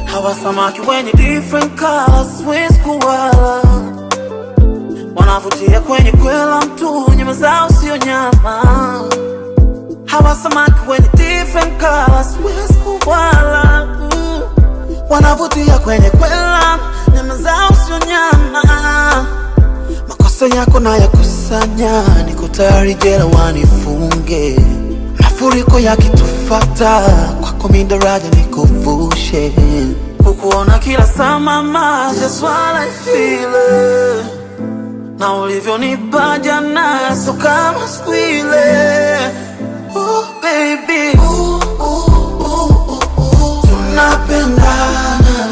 Hawa samaki wenye different colors, wezi kuwala, wanavutia kwenye kwela mtu, nyama zao sio nyama. Hawa samaki wenye different colors, wezi kuwala, wanavutia kwenye kwela, nyama zao sio nyama. Makosa yako na ya kusanya, niko tayari jela wanifunge. Mafuriko yakitufata, kwako mimi daraja nikuvushe. Kukuona kila saa mama, just what I feel. Na ulivyonipa jana, so kama squeeze. Oh baby, tunapendana,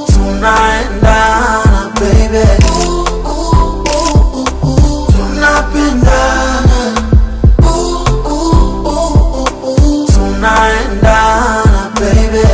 tunaendana baby, tunapendana, tunaendana baby.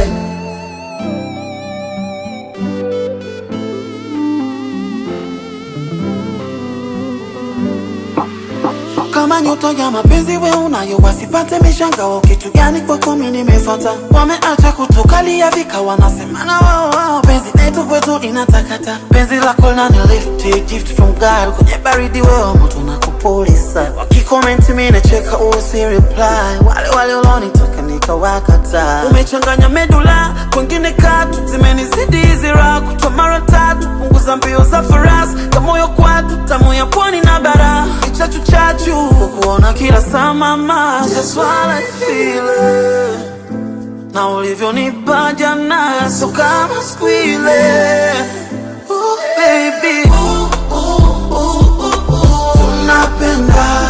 Kama nyota ya mapenzi we unayo, wasipate mishangao kitu gani kwako mimi nimefuata. Wameacha kutukalia vika, wanasemana wao penzi letu kwetu inatakata. Penzi lako linani lift, gift from God, kwenye baridi wewe moto na kupulisa. Wakikomenti mimi nacheka usi reply, wale ulonitaka nikawakata. Umechanganya medula kwengine katu, zimenizidi zira kutwa mara tatu. Punguza mbio za farasi, kamoyo kwatu, tamu ya pwani na bara. Chachu kukuona kila saa mama, just what I feel. Na ulivyonipa jana, so kama squeeze. Oh baby, tunapendana.